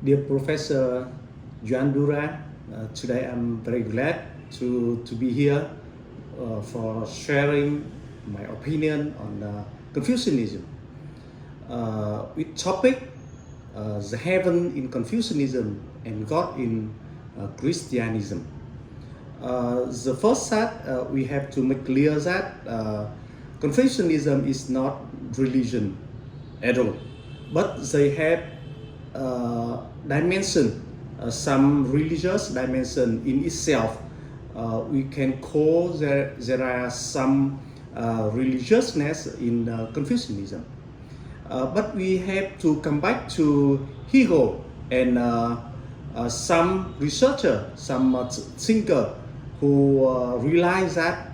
Dear Professor Nguyen, today I'm very glad to be here for sharing my opinion on Confucianism. With topic the heaven in Confucianism and God in Christianism. The first set we have to make clear that Confucianism is not religion at all, but they have dimension, some religious dimension in itself. We can call there are some religiousness in Confucianism. But we have to come back to Hegel and some researcher, some thinker who realize that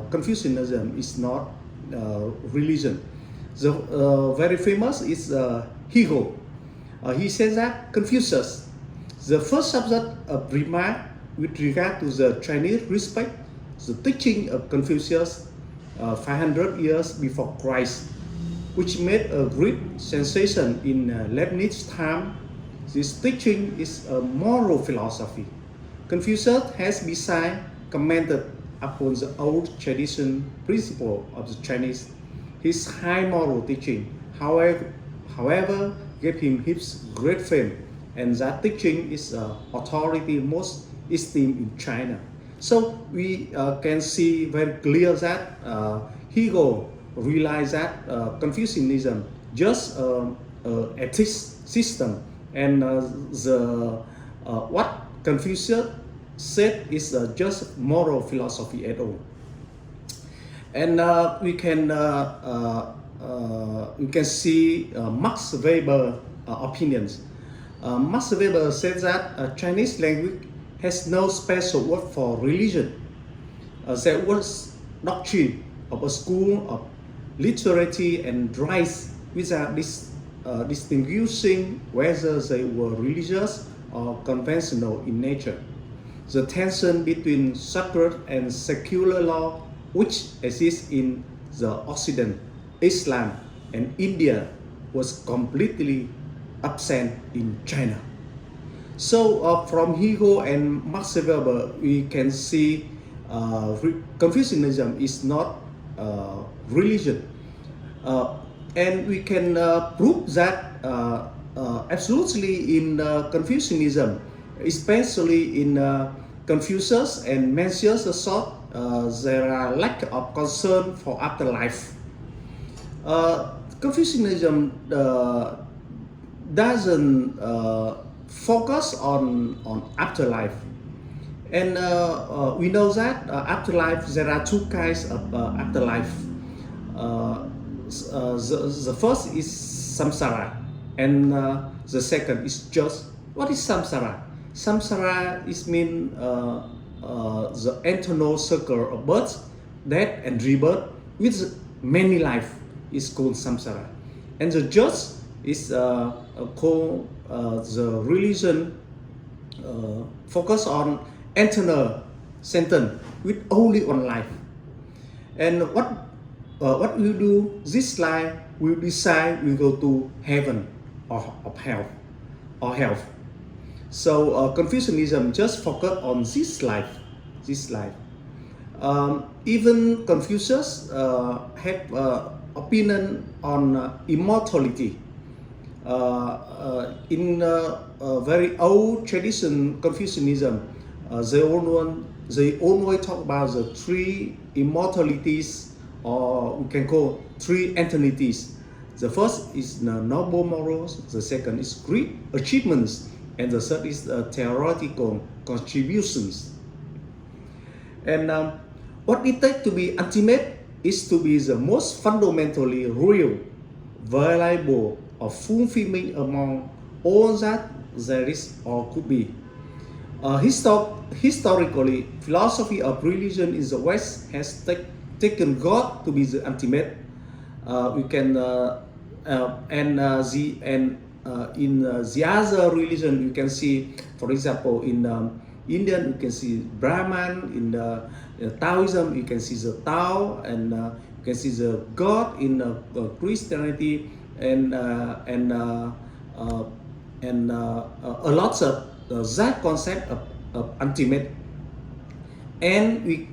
Confucianism is not religion. The very famous is Hegel. He says that Confucius, the first subject of remark with regard to the Chinese respect the teaching of Confucius 500 years before Christ, which made a great sensation in Leibniz time. This teaching is a moral philosophy. Confucius has besides commented upon the old tradition principle of the Chinese. His high moral teaching, however, gave him his great fame, and that teaching is authority most esteemed in China. So we can see very clear that Hegel realized that Confucianism just ethics system, and what Confucius said is just moral philosophy at all. And we can see Max Weber opinions. Max Weber said that Chinese language has no special word for religion. There was doctrine of a school of literature and rights without distinguishing whether they were religious or conventional in nature. The tension between sacred and secular law, which exists in the Occident, Islam, and India, was completely absent in China. So from Hegel and Max Weber, we can see Confucianism is not religion. And we can prove that absolutely in Confucianism, especially in Confucius and Mencius thought, there are lack of concern for afterlife. Confucianism doesn't focus on afterlife, and we know that afterlife there are two kinds of afterlife. The first is samsara, and the second is just. What is samsara? Samsara is mean the eternal circle of birth, death, and rebirth with many life is called samsara, and the just is called the religion focus on eternal sentence with only one life. And what we do this life will decide we go to heaven or hell or hell. So Confucianism just focus on this life. Even Confucius have opinion on immortality. In very old tradition Confucianism, they always talk about the three immortalities, or we can call three entities. The first is the noble morals, the second is great achievements, and the third is theoretical contributions. And what it takes to be ultimate is to be the most fundamentally real, reliable, or fulfilling among all that there is or could be. Historically, philosophy of religion in the West has taken God to be the ultimate. In the other religion, you can see, for example, in Indian, you can see Brahman. In Taoism, you can see the Tao, and you can see the God in Christianity, and and a lot of that concept of ultimate, and we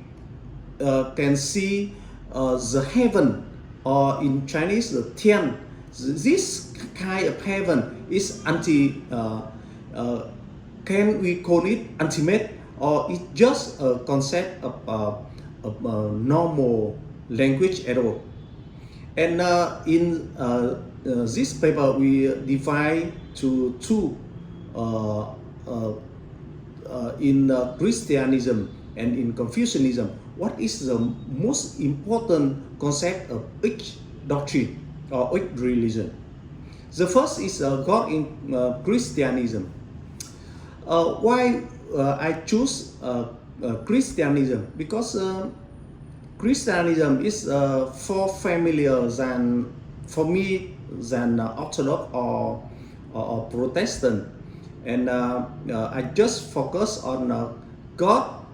can see the heaven, or in Chinese the Tian. This kind of heaven is uh, can we call it ultimate, or it's just a concept of normal language at all? And in this paper, we divide to two uh, uh, in Christianism and in Confucianism. What is the most important concept of each doctrine or each religion? The first is God in Christianism. Why I choose Christianism? Because Christianism is far familiar than for me than Orthodox or Protestant, and I just focus on God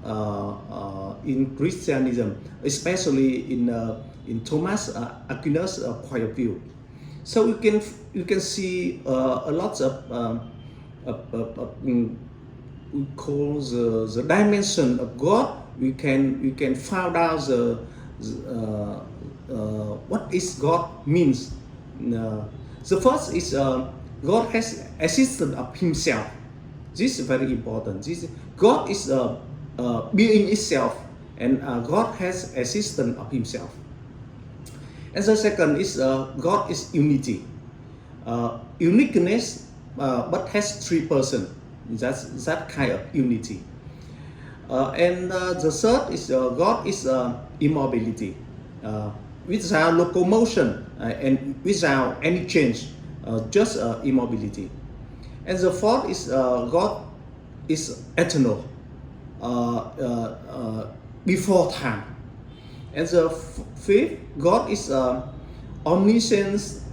in Christianism, especially in Thomas Aquinas' point of view. So you can see a lot of we call the dimension of God. We can find out what is God means. The first is God has existence of Himself. This is very important. God is being itself, and God has existence of Himself. And the second is God is unity, uniqueness, but has three persons. That's that kind of unity. And the third is God is immobility, without locomotion and without any change, just immobility. And the fourth is God is eternal, before time. And the fifth, God is omniscience.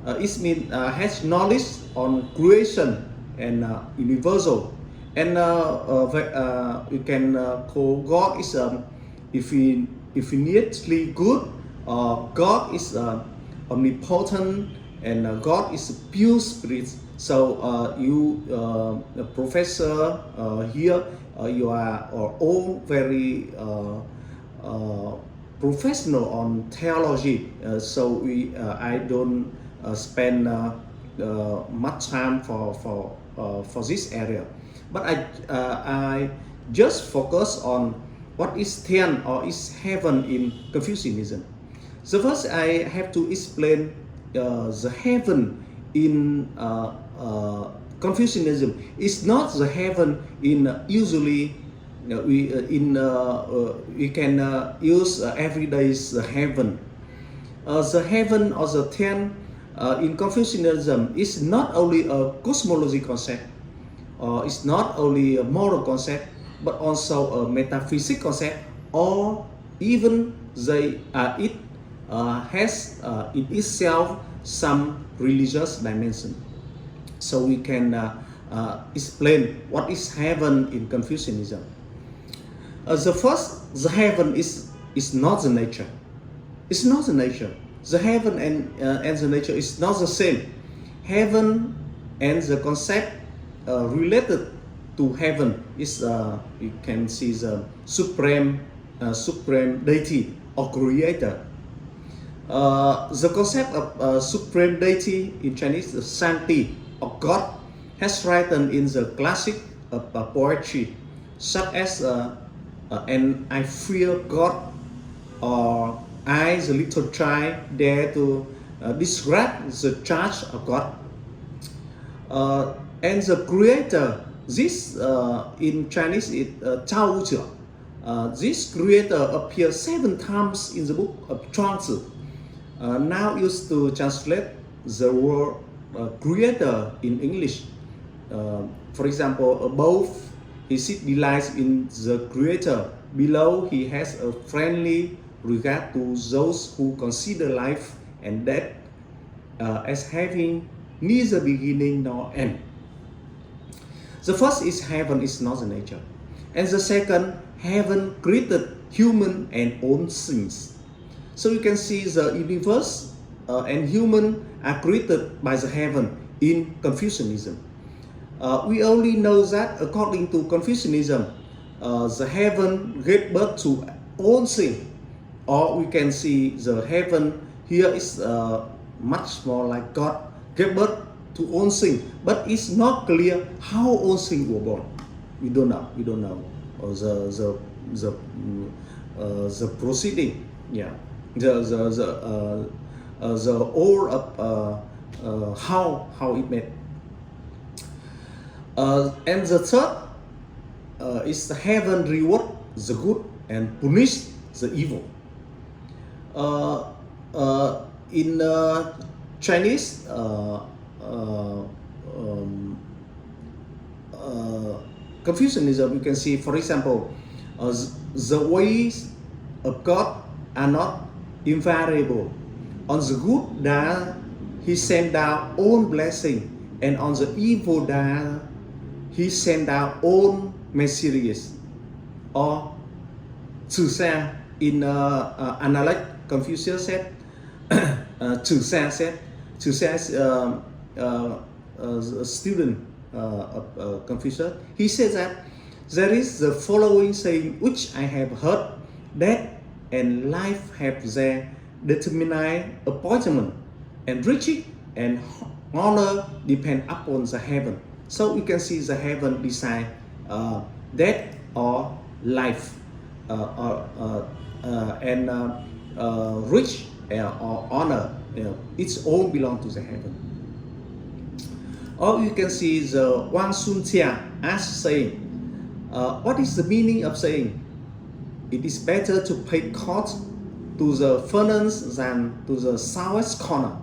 It means has knowledge on creation and universal. And we can call God is infinitely good. God is omnipotent, and God is pure spirit. So professor here, you are all very professional on theology. So I don't spend much time for this area, but I just focus on what is Tian or is heaven in Confucianism. So first I have to explain the heaven in Confucianism. It's not the heaven in usually we can use everyday's heaven. The heaven or the Tian in Confucianism is not only a cosmology concept, it's not only a moral concept, but also a metaphysic concept, or even it has in itself some religious dimension. So we can explain what is heaven in Confucianism. The heaven is not the nature. It's not the nature. The heaven and the nature is not the same. Heaven and the concept related to heaven is you can see the supreme deity or creator. The concept of supreme deity in Chinese, the Shanti or God, has written in the classic poetry, such as and I fear God, or I, the little child, dare to describe the charge of God. And the creator, this in Chinese is Chao Zhe. This creator appears 7 times in the book of Transhumanism. Now used to translate the word creator in English. For example, above he delights in the creator. Below he has a friendly regard to those who consider life and death as having neither beginning nor end. The first is heaven is not the nature. And the second, heaven created human and all things. So you can see the universe and human are created by the heaven in Confucianism. We only know that according to Confucianism, the heaven gave birth to all things, or we can see the heaven here is much more like God gave birth to all things, but it's not clear how all things were born. We don't know. We don't know the proceeding. Yeah, the all of how it made. And the third is the heaven reward the good and punish the evil. In Chinese Confucianism, you can see, for example, the ways of God are not invariable. On the good that He sent down all blessing, and on the evil that He sent down all mysterious. Or trừ xa, in analect, Confucius said, trừ xa said, trừ xa is a student of Confucius. He said that there is the following saying which I have heard: death and life have their determinate appointment, and riches and honor depend upon the heaven. So you can see the heaven decide death or life, and rich or honor. It's all belong to the heaven. Or you can see the Wang Sun Tian as saying, what is the meaning of saying, it is better to pay court to the furnace than to the southwest corner?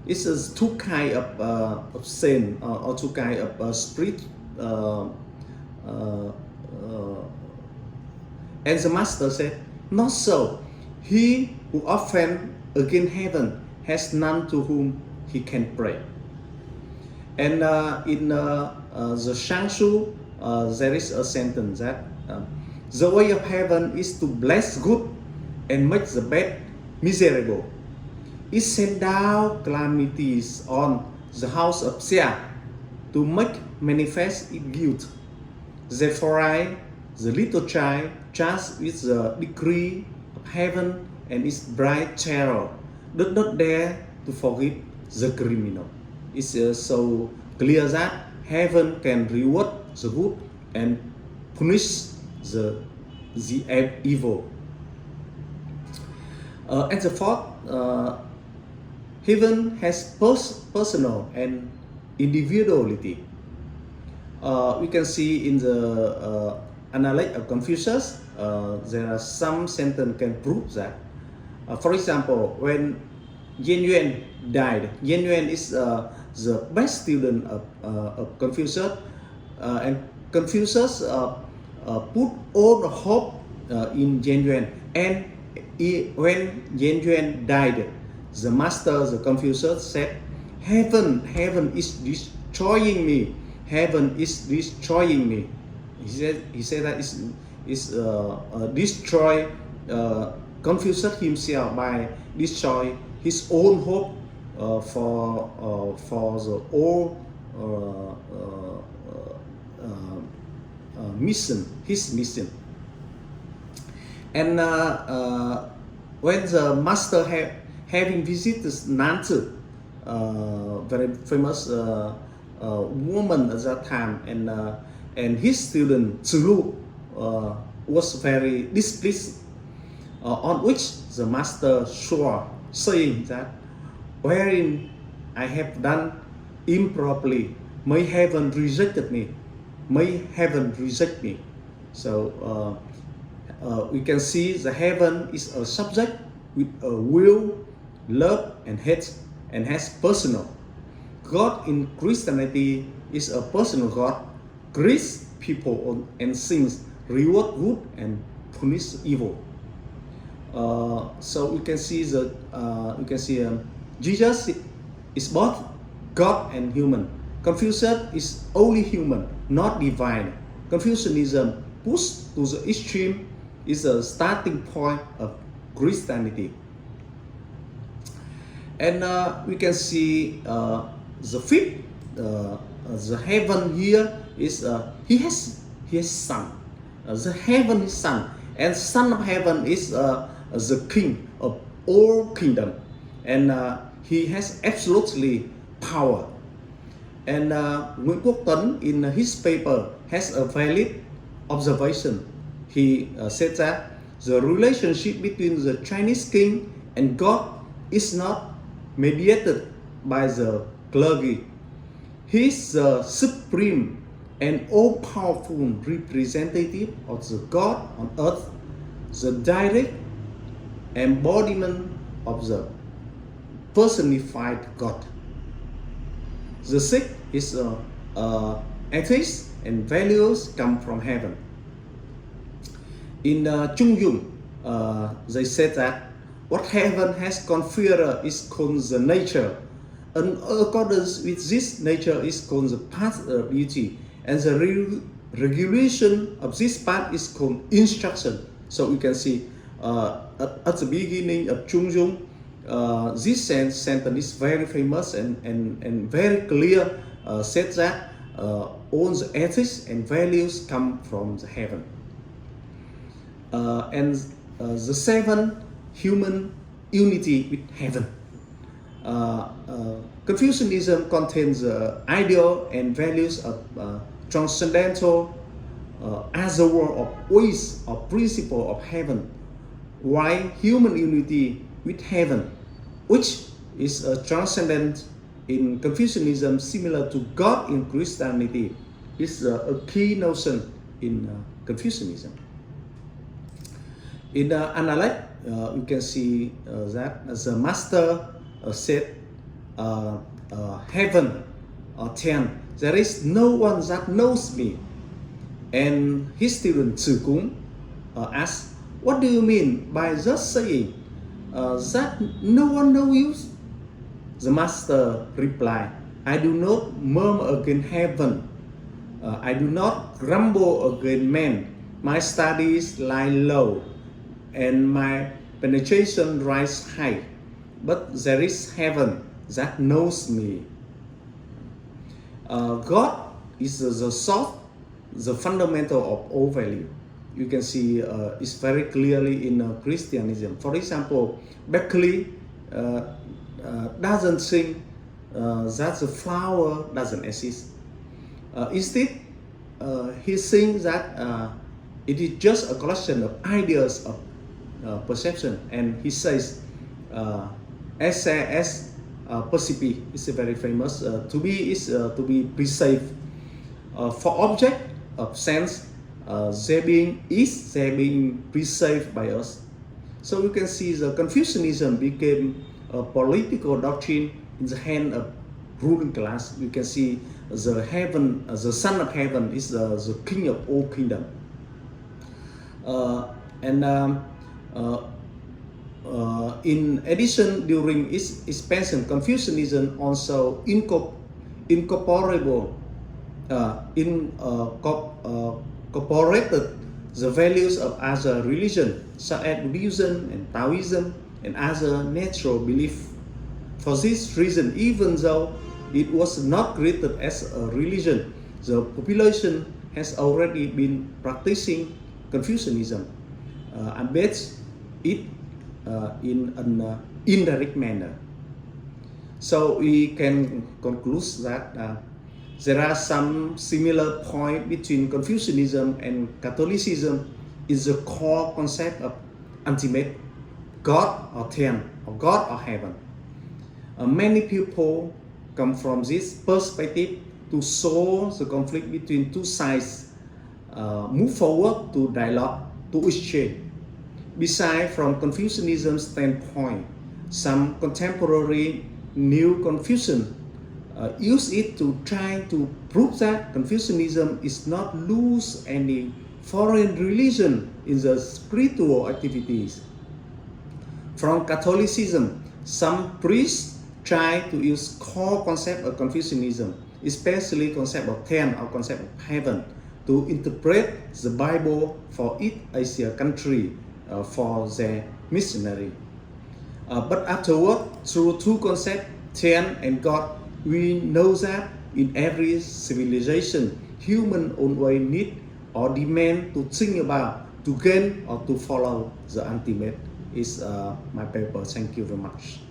It's two kind of sin, or two kind of spirit. And the master said, not so. He who offends against heaven has none to whom he can pray. And in the Shangshu, there is a sentence that the way of heaven is to bless good and make the bad miserable. It sent down calamities on the house of Xia to make manifest its guilt. Therefore I, the little child, charged with the decree of heaven and its bright terror, did not dare to forgive the criminal. It's so clear that heaven can reward the good and punish the evil. And the fourth, heaven has personal and individuality. We can see in the analysis of Confucius, there are some sentences can prove that. For example, when Nguyen died, Nguyen is the best student of Confucius, and Confucius put all the hope in Nguyen. And when Nguyen died, the master, the Confucius, said, heaven is destroying me. Heaven is destroying me. He said that is destroy Confucius himself by destroy his own hope for the whole mission, his mission. And when the master having visited Nanzi, very famous woman at that time, and his student Zulu was very displeased, on which the master swore, saying that, wherein I have done improperly, may heaven reject me. May heaven reject me. So we can see the heaven is a subject with a will, love, and hate, and has personal. God in Christianity is a personal God, grace people and things, reward good and punish evil. So we can see Jesus is both God and human. Confucius is only human, not divine. Confucianism pushed to the extreme is a starting point of Christianity. And we can see the fifth the heaven here is he has son. The heaven is son, and son of heaven is the king of all kingdom, and he has absolutely power. And Nguyễn Quốc Tuấn in his paper has a valid observation. He said that the relationship between the Chinese king and God is not mediated by the clergy. He is the supreme and all-powerful representative of the God on earth, the direct embodiment of the personified God. The sixth is ethics and values come from heaven. In Trung Dung, they said that what heaven has conferred is called the nature, and accordance with this nature is called the path of beauty, and the regulation of this path is called instruction. So you can see at the beginning of Trung Dung, this sentence is very famous and very clear, said that all the ethics and values come from the heaven. And the seventh, human unity with heaven. Confucianism contains the ideal and values of transcendental as a world of ways or principle of heaven, while human unity with heaven, which is transcendent in Confucianism, similar to God in Christianity, is a key notion in Confucianism. In Analect, you can see that the master said, heaven, Tian, there is no one that knows me. And his student Tzu Kung asked, what do you mean by just saying that no one knows you? The master replied, I do not murmur against heaven. I do not grumble against men. My studies lie low and my penetration rise high. But there is heaven that knows me. God is the source, the fundamental of all value. You can see it's very clearly in Christianism. For example, Beckley doesn't think that the flower doesn't exist. Instead, he thinks that it is just a collection of ideas of perception, and he says, S percipi is very famous. To be is to be perceived. For object of sense, they being perceived by us. So you can see the Confucianism became a political doctrine in the hand of ruling class. You can see the heaven, the son of heaven is the king of all kingdom. In addition, during its expansion, Confucianism also incorporated the values of other religions, such as Buddhism and Taoism and other natural beliefs. For this reason, even though it was not created as a religion, the population has already been practicing Confucianism, embeds it in an indirect manner. So we can conclude that there are some similar points between Confucianism and Catholicism is the core concept of ultimate God or Tian, or God or heaven. Many people come from this perspective to solve the conflict between two sides, move forward to dialogue, to exchange. Besides, from Confucianism's standpoint, some contemporary New Confucians use it to try to prove that Confucianism is not lose any foreign religion in the spiritual activities. From Catholicism, some priests try to use core concept of Confucianism, especially concept of Tian or concept of heaven, to interpret the Bible for each Asia country for their missionary. But afterward, through two concepts, Tian and God, we know that in every civilization, human always need or demand to think about to gain or to follow the ultimate is my paper. Thank you very much.